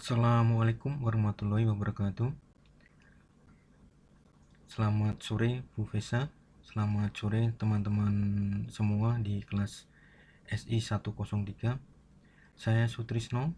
Assalamualaikum warahmatullahi wabarakatuh. Selamat sore Bu Vesa, selamat sore teman-teman semua di kelas SI 103. Saya Sutrisno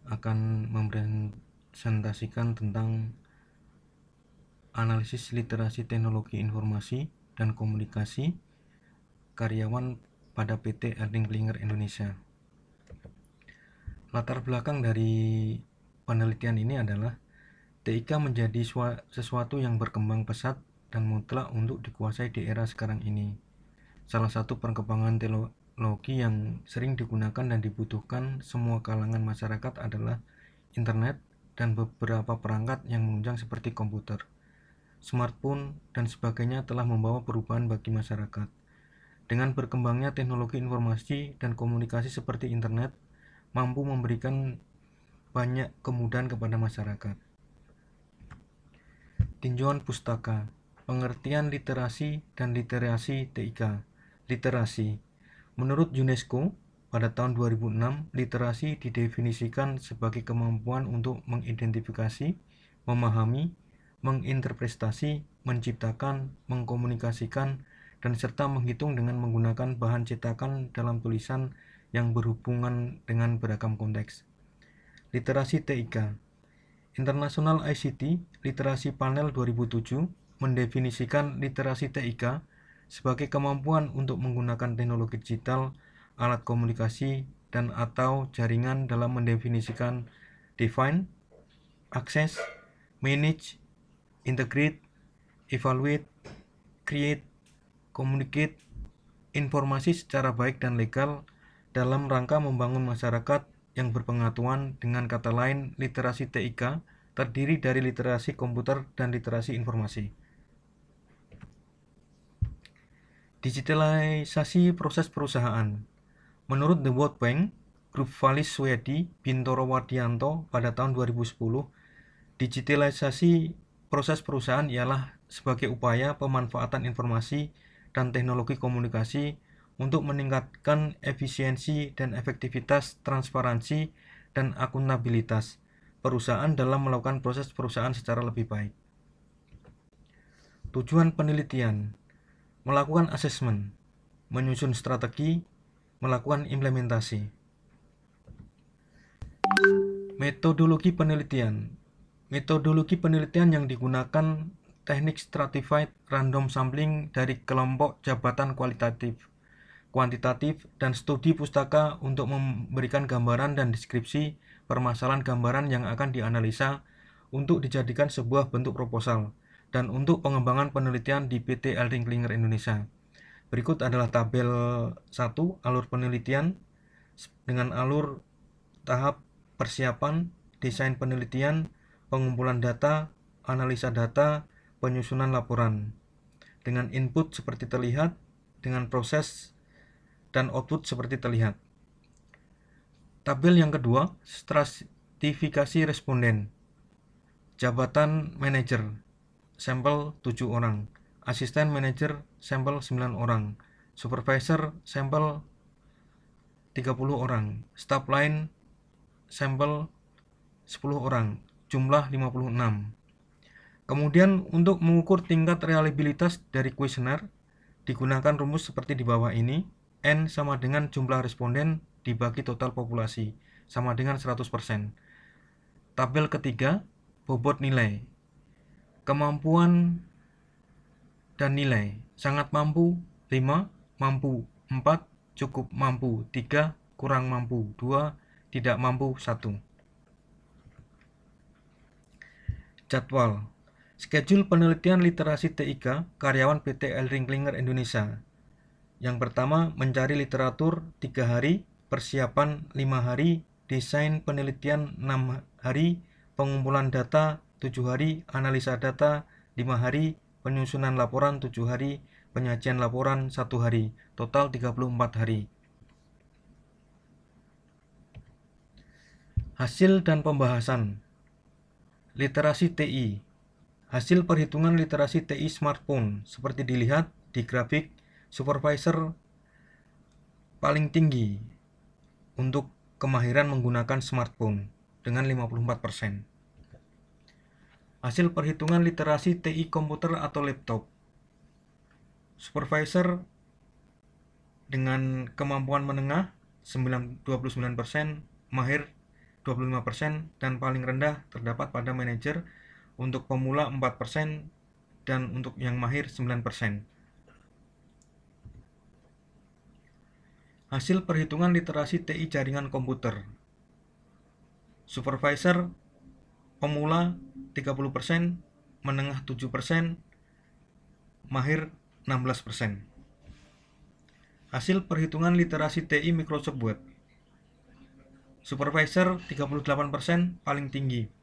akan mempresentasikan tentang analisis literasi teknologi informasi dan komunikasi karyawan pada PT Erdinger Indonesia. Latar belakang dari penelitian ini adalah TIK menjadi sesuatu yang berkembang pesat dan mutlak untuk dikuasai di era sekarang ini. Salah satu perkembangan teknologi yang sering digunakan dan dibutuhkan semua kalangan masyarakat adalah internet dan beberapa perangkat yang menunjang seperti komputer, smartphone, dan sebagainya telah membawa perubahan bagi masyarakat. Dengan berkembangnya teknologi informasi dan komunikasi seperti internet, mampu memberikan banyak kemudahan kepada masyarakat. Tinjauan pustaka, pengertian literasi dan literasi TIK. Literasi, menurut UNESCO, pada tahun 2006, literasi didefinisikan sebagai kemampuan untuk mengidentifikasi, memahami, menginterpretasi, menciptakan, mengkomunikasikan, dan serta menghitung dengan menggunakan bahan cetakan dalam tulisan yang berhubungan dengan beragam konteks. Literasi TIK. International ICT Literasi Panel 2007 mendefinisikan literasi TIK sebagai kemampuan untuk menggunakan teknologi digital, alat komunikasi, dan atau jaringan dalam mendefinisikan, define, access, manage, integrate, evaluate, create, communicate informasi secara baik dan legal dalam rangka membangun masyarakat yang berpengetahuan. Dengan kata lain, literasi TIK terdiri dari literasi komputer dan literasi informasi. Digitalisasi proses perusahaan. Menurut The World Bank, Grup Valis Swedi Bintoro Wardianto pada tahun 2010, digitalisasi proses perusahaan ialah sebagai upaya pemanfaatan informasi dan teknologi komunikasi untuk meningkatkan efisiensi dan efektivitas, transparansi, dan akuntabilitas perusahaan dalam melakukan proses perusahaan secara lebih baik. Tujuan penelitian: melakukan asesmen, menyusun strategi, melakukan implementasi. Metodologi penelitian. Metodologi penelitian yang digunakan teknik stratified random sampling dari kelompok jabatan kuantitatif, dan studi pustaka untuk memberikan gambaran dan deskripsi permasalahan gambaran yang akan dianalisa untuk dijadikan sebuah bentuk proposal dan untuk pengembangan penelitian di PT Erdinger Indonesia. Berikut adalah tabel 1 alur penelitian dengan alur tahap persiapan, desain penelitian, pengumpulan data, analisa data, penyusunan laporan, dengan input seperti terlihat, dengan proses dan output seperti terlihat. Tabel yang kedua, stratifikasi responden. Jabatan manajer, sampel 7 orang. Asisten manajer, sampel 9 orang. Supervisor, sampel 30 orang. Staff lain, sampel 10 orang. Jumlah 56. Kemudian untuk mengukur tingkat reliabilitas dari kuesioner, digunakan rumus seperti di bawah ini. N sama dengan jumlah responden dibagi total populasi, sama dengan 100%. Tabel ketiga, bobot nilai. Kemampuan dan nilai: sangat mampu 5, mampu 4, cukup mampu 3, kurang mampu 2, tidak mampu 1. Jadwal. Schedule penelitian literasi TIK karyawan PT Erdinger Indonesia. Yang pertama, mencari literatur 3 hari, persiapan 5 hari, desain penelitian 6 hari, pengumpulan data 7 hari, analisa data 5 hari, penyusunan laporan 7 hari, penyajian laporan 1 hari, total 34 hari. Hasil dan pembahasan. Literasi TI. Hasil perhitungan literasi TI smartphone seperti dilihat di grafik. Supervisor paling tinggi untuk kemahiran menggunakan smartphone dengan 54%. Hasil perhitungan literasi TI komputer atau laptop. Supervisor dengan kemampuan menengah 29%, mahir 25%, dan paling rendah terdapat pada manajer. Untuk pemula 4% dan untuk yang mahir 9%. Hasil perhitungan literasi TI jaringan komputer. Supervisor pemula 30%, menengah 7%, mahir 16%. Hasil perhitungan literasi TI Microsoft Word. Supervisor 38%, paling tinggi.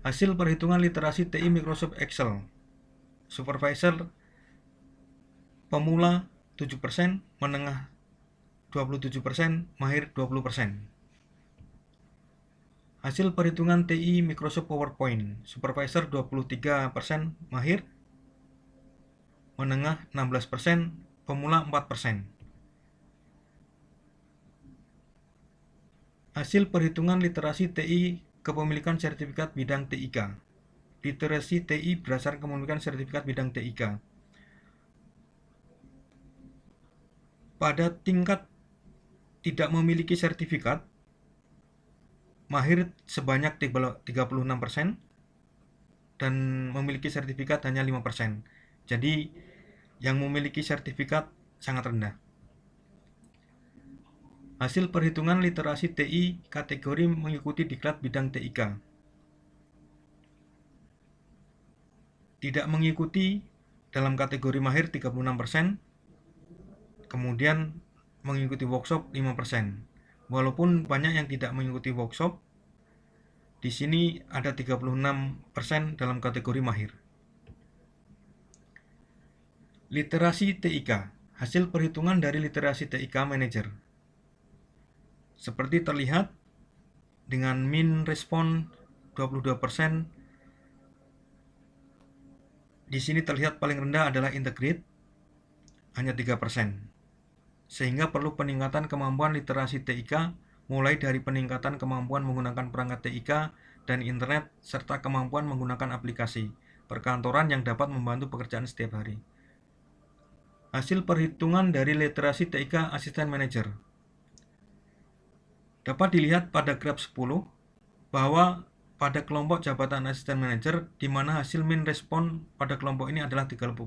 Hasil perhitungan literasi TI Microsoft Excel. Supervisor pemula 7%, menengah 27%, mahir 20%. Hasil perhitungan TI Microsoft PowerPoint. Supervisor 23%, mahir, menengah 16%, pemula 4%. Hasil perhitungan literasi TI kepemilikan sertifikat bidang TIK. Literasi TI berdasarkan kepemilikan sertifikat bidang TIK. Pada tingkat tidak memiliki sertifikat, mahir sebanyak 36% dan memiliki sertifikat hanya 5%. Jadi yang memiliki sertifikat sangat rendah. Hasil perhitungan literasi TI kategori mengikuti diklat bidang TIK. Tidak mengikuti dalam kategori mahir 36%, kemudian mengikuti workshop 5%. Walaupun banyak yang tidak mengikuti workshop, di sini ada 36% dalam kategori mahir. Literasi TIK. Hasil perhitungan dari literasi TIK manager. Seperti terlihat dengan min respon 22%. Di sini terlihat paling rendah adalah integrate, hanya 3%. Sehingga perlu peningkatan kemampuan literasi TIK, mulai dari peningkatan kemampuan menggunakan perangkat TIK dan internet, serta kemampuan menggunakan aplikasi perkantoran yang dapat membantu pekerjaan setiap hari. Hasil perhitungan dari literasi TIK asisten manajer. Dapat dilihat pada graf 10 bahwa pada kelompok jabatan asisten manajer, di mana hasil min respon pada kelompok ini adalah 30%,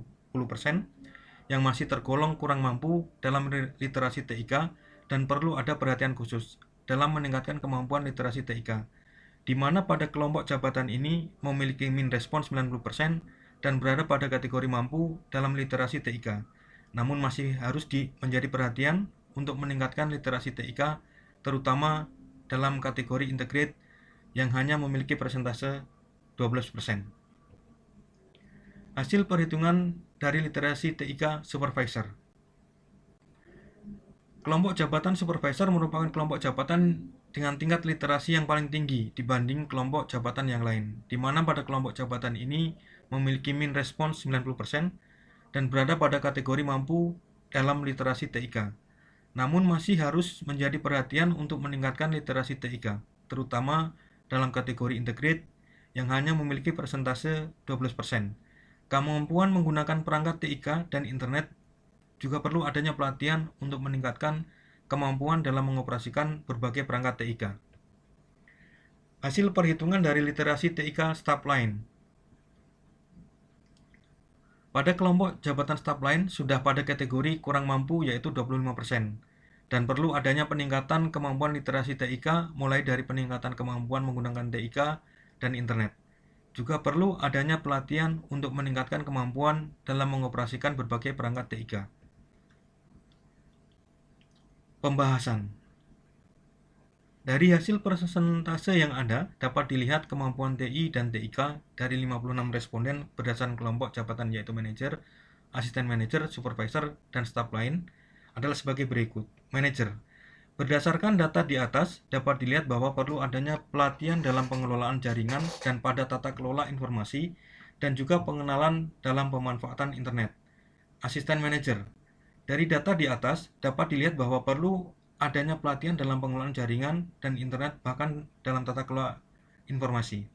yang masih tergolong kurang mampu dalam literasi TIK dan perlu ada perhatian khusus dalam meningkatkan kemampuan literasi TIK, di mana pada kelompok jabatan ini memiliki min respon 90% dan berada pada kategori mampu dalam literasi TIK, namun masih harus menjadi perhatian untuk meningkatkan literasi TIK, terutama dalam kategori integrate yang hanya memiliki persentase 12%. Hasil perhitungan dari literasi TIK supervisor. Kelompok jabatan supervisor merupakan kelompok jabatan dengan tingkat literasi yang paling tinggi dibanding kelompok jabatan yang lain, di mana pada kelompok jabatan ini memiliki min respons 90% dan berada pada kategori mampu dalam literasi TIK. Namun masih harus menjadi perhatian untuk meningkatkan literasi TIK, terutama dalam kategori integrate yang hanya memiliki persentase 12%. Kemampuan menggunakan perangkat TIK dan internet juga perlu adanya pelatihan untuk meningkatkan kemampuan dalam mengoperasikan berbagai perangkat TIK. Hasil perhitungan dari literasi TIK staff line. Pada kelompok jabatan staff line sudah pada kategori kurang mampu yaitu 25%, dan perlu adanya peningkatan kemampuan literasi TIK mulai dari peningkatan kemampuan menggunakan TIK dan internet. Juga perlu adanya pelatihan untuk meningkatkan kemampuan dalam mengoperasikan berbagai perangkat TIK. Pembahasan. Dari hasil persentase yang ada, dapat dilihat kemampuan TI dan TIK dari 56 responden berdasarkan kelompok jabatan yaitu manajer, asisten manajer, supervisor, dan staf lain adalah sebagai berikut. Manajer. Berdasarkan data di atas, dapat dilihat bahwa perlu adanya pelatihan dalam pengelolaan jaringan dan pada tata kelola informasi, dan juga pengenalan dalam pemanfaatan internet. Asisten manajer. Dari data di atas, dapat dilihat bahwa perlu adanya pelatihan dalam pengelolaan jaringan dan internet bahkan dalam tata kelola informasi.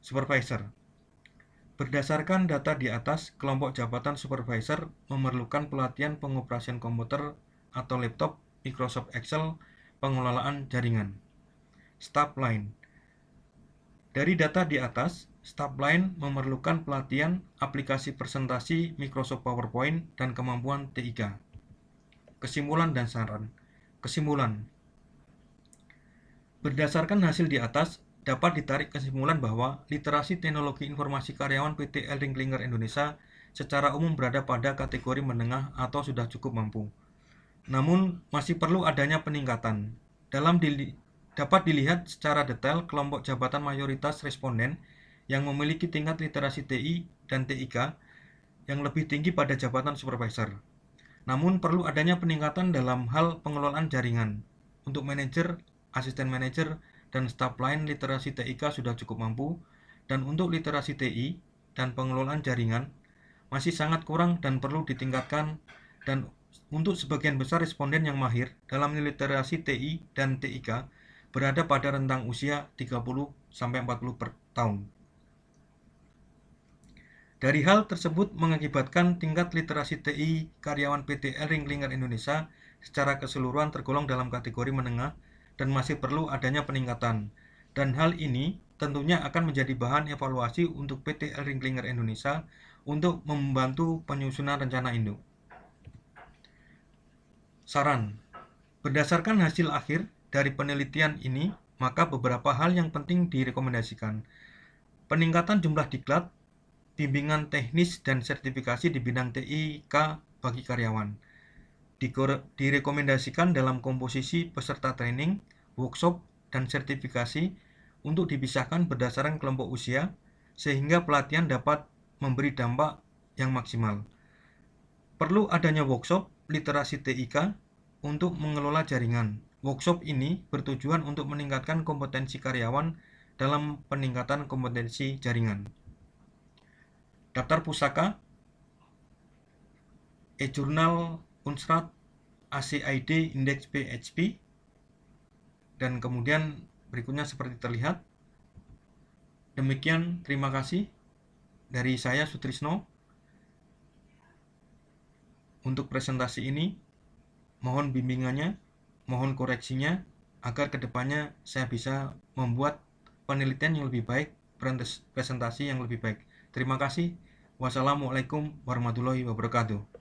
Supervisor. Berdasarkan data di atas, kelompok jabatan supervisor memerlukan pelatihan pengoperasian komputer atau laptop, Microsoft Excel, pengelolaan jaringan. Staff line. Dari data di atas, staff line memerlukan pelatihan aplikasi presentasi Microsoft PowerPoint dan kemampuan TIK. Kesimpulan dan saran. Kesimpulan. Berdasarkan hasil di atas, dapat ditarik kesimpulan bahwa literasi teknologi informasi karyawan PT ElringKlinger Indonesia secara umum berada pada kategori menengah atau sudah cukup mampu. Namun, masih perlu adanya peningkatan. Dapat dilihat secara detail kelompok jabatan mayoritas responden yang memiliki tingkat literasi TI dan TIK yang lebih tinggi pada jabatan supervisor. Namun perlu adanya peningkatan dalam hal pengelolaan jaringan. Untuk manajer, asisten manajer, dan staf lain literasi TIK sudah cukup mampu, dan untuk literasi TI dan pengelolaan jaringan masih sangat kurang dan perlu ditingkatkan. Dan untuk sebagian besar responden yang mahir dalam literasi TI dan TIK berada pada rentang usia 30-40 tahun. Dari hal tersebut mengakibatkan tingkat literasi TI karyawan PT ElringKlinger Indonesia secara keseluruhan tergolong dalam kategori menengah dan masih perlu adanya peningkatan. Dan hal ini tentunya akan menjadi bahan evaluasi untuk PT ElringKlinger Indonesia untuk membantu penyusunan rencana induk. Saran. Berdasarkan hasil akhir dari penelitian ini, maka beberapa hal yang penting direkomendasikan. Peningkatan jumlah diklat, bimbingan teknis dan sertifikasi di bidang TIK bagi karyawan. Direkomendasikan dalam komposisi peserta training, workshop, dan sertifikasi untuk dipisahkan berdasarkan kelompok usia, sehingga pelatihan dapat memberi dampak yang maksimal. Perlu adanya workshop literasi TIK untuk mengelola jaringan. Workshop ini bertujuan untuk meningkatkan kompetensi karyawan dalam peningkatan kompetensi jaringan. Daftar pusaka, e-jurnal, Unstrat, ACID, Indeks PHP, dan kemudian berikutnya seperti terlihat. Demikian, terima kasih dari saya Sutrisno untuk presentasi ini. Mohon bimbingannya, mohon koreksinya agar kedepannya saya bisa membuat penelitian yang lebih baik, presentasi yang lebih baik. Terima kasih. Wassalamualaikum warahmatullahi wabarakatuh.